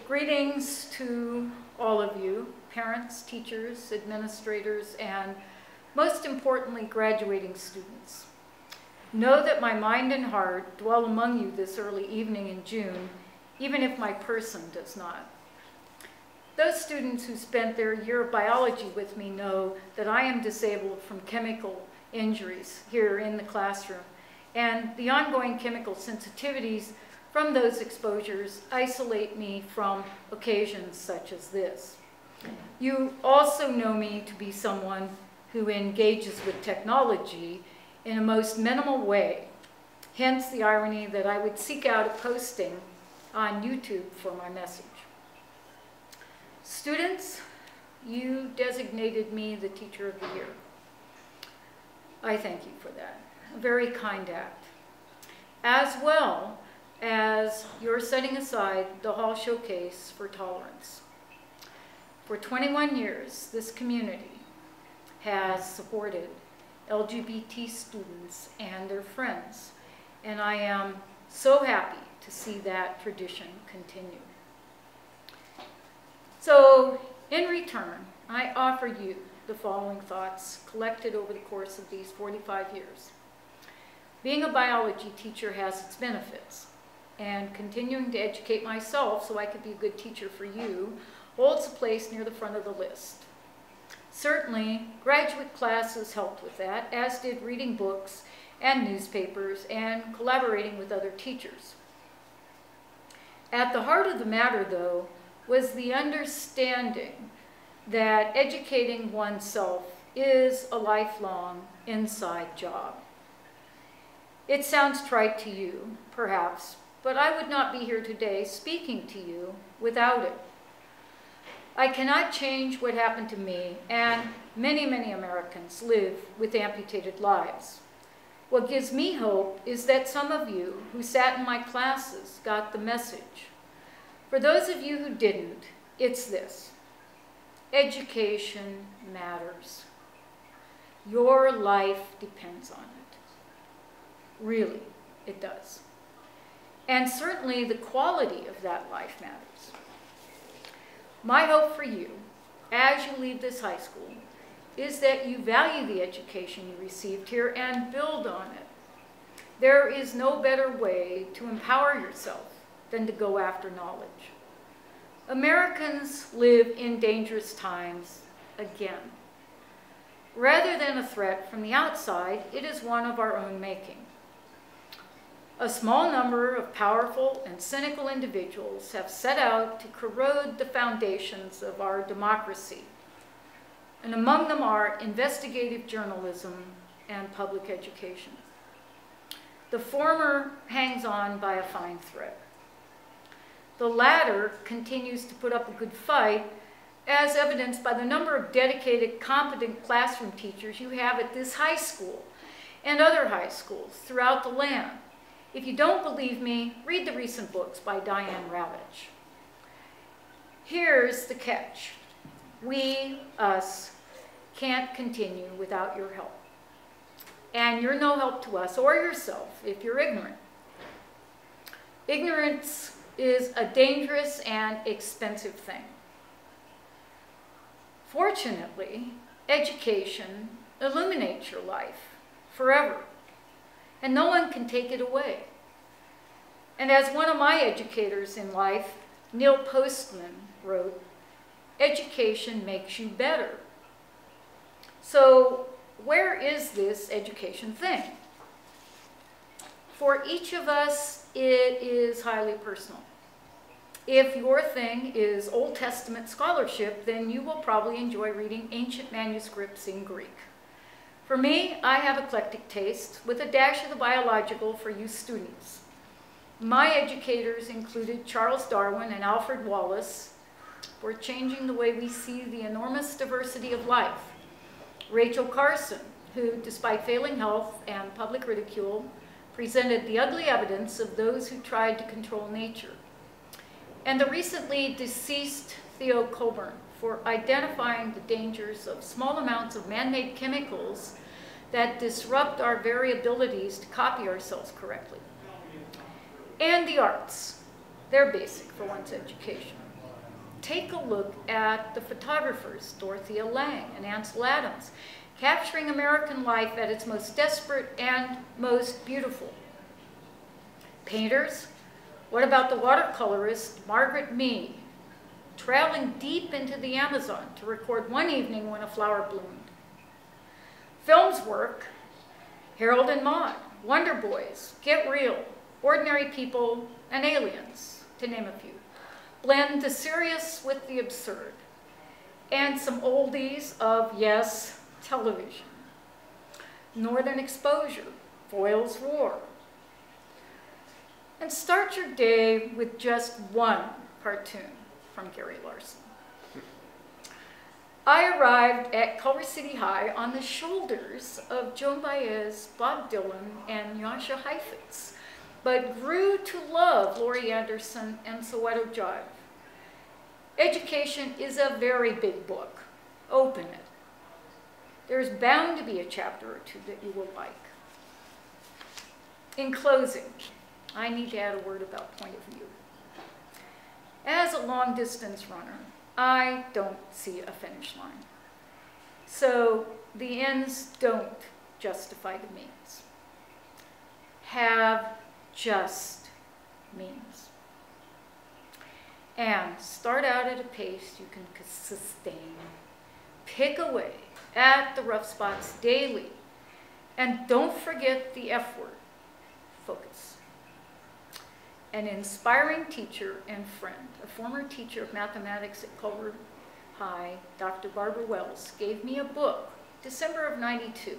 Greetings to all of you, parents, teachers, administrators, and most importantly, graduating students. Know that my mind and heart dwell among you this early evening in June, even if my person does not. Those students who spent their year of biology with me know that I am disabled from chemical injuries here in the classroom, and the ongoing chemical sensitivities from those exposures isolate me from occasions such as this. You also know me to be someone who engages with technology in a most minimal way, hence the irony that I would seek out a posting on YouTube for my message. Students, you designated me the Teacher of the Year. I thank you for that, a very kind act, as well as you're setting aside the Hall Showcase for Tolerance. For 21 years, this community has supported LGBT students and their friends, and I am so happy to see that tradition continue. So, in return, I offer you the following thoughts collected over the course of these 45 years. Being a biology teacher has its benefits, and continuing to educate myself so I could be a good teacher for you holds a place near the front of the list. Certainly, graduate classes helped with that, as did reading books and newspapers and collaborating with other teachers. At the heart of the matter, though, was the understanding that educating oneself is a lifelong inside job. It sounds trite to you, perhaps, but I would not be here today speaking to you without it. I cannot change what happened to me, and many, many Americans live with amputated lives. What gives me hope is that some of you who sat in my classes got the message. For those of you who didn't, it's this: education matters. Your life depends on it. Really, it does. And certainly the quality of that life matters. My hope for you, as you leave this high school, is that you value the education you received here and build on it. There is no better way to empower yourself than to go after knowledge. Americans live in dangerous times again. Rather than a threat from the outside, it is one of our own making. A small number of powerful and cynical individuals have set out to corrode the foundations of our democracy, and among them are investigative journalism and public education. The former hangs on by a fine thread. The latter continues to put up a good fight, as evidenced by the number of dedicated, competent classroom teachers you have at this high school and other high schools throughout the land. If you don't believe me, read the recent books by Diane Ravitch. Here's the catch. We, us, can't continue without your help. And you're no help to us or yourself if you're ignorant. Ignorance is a dangerous and expensive thing. Fortunately, education illuminates your life forever, and no one can take it away. And as one of my educators in life, Neil Postman, wrote, education makes you better. So where is this education thing? For each of us, it is highly personal. If your thing is Old Testament scholarship, then you will probably enjoy reading ancient manuscripts in Greek. For me, I have eclectic taste, with a dash of the biological for you students. My educators included Charles Darwin and Alfred Wallace for changing the way we see the enormous diversity of life. Rachel Carson, who, despite failing health and public ridicule, presented the ugly evidence of those who tried to control nature. And the recently deceased Theo Coburn, for identifying the dangers of small amounts of man-made chemicals that disrupt our very abilities to copy ourselves correctly. And the arts, they're basic for one's education. take a look at the photographers, Dorothea Lange and Ansel Adams, capturing American life at its most desperate and most beautiful. Painters, what about the watercolorist Margaret Mee, traveling deep into the Amazon to record one evening when a flower bloomed? Film's work, Harold and Maude, Wonder Boys, Get Real, Ordinary People, and Aliens, to name a few, blend the serious with the absurd, and some oldies of, yes, television. Northern Exposure, Foyle's War. And start your day with just one cartoon from Gary Larson. I arrived at Culver City High on the shoulders of Joan Baez, Bob Dylan, and Jascha Heifetz, but grew to love Laurie Anderson and Soweto Jive. Education is a very big book. Open it. There's bound to be a chapter or two that you will like. In closing, I need to add a word about point of view. As a long-distance runner, I don't see a finish line. So the ends don't justify the means. Have just means. And start out at a pace you can sustain. Pick away at the rough spots daily. And don't forget the F word, focus. An inspiring teacher and friend, a former teacher of mathematics at Culver High, Dr. Barbara Wells, gave me a book, December of '92,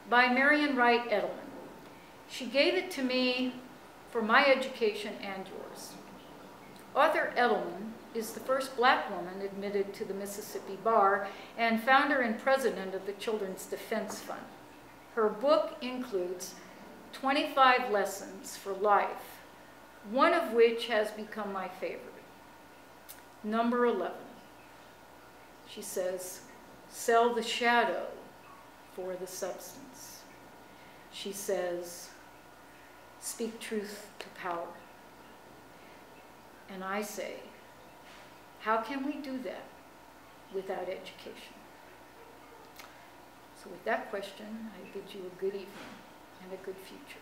by Marion Wright Edelman. She gave it to me for my education and yours. Author Edelman is the first black woman admitted to the Mississippi Bar and founder and president of the Children's Defense Fund. Her book includes 25 lessons for life, one of which has become my favorite. Number 11. She says, sell the shadow for the substance. She says, speak truth to power. And I say, how can we do that without education? So with that question, I bid you a good evening and a good future.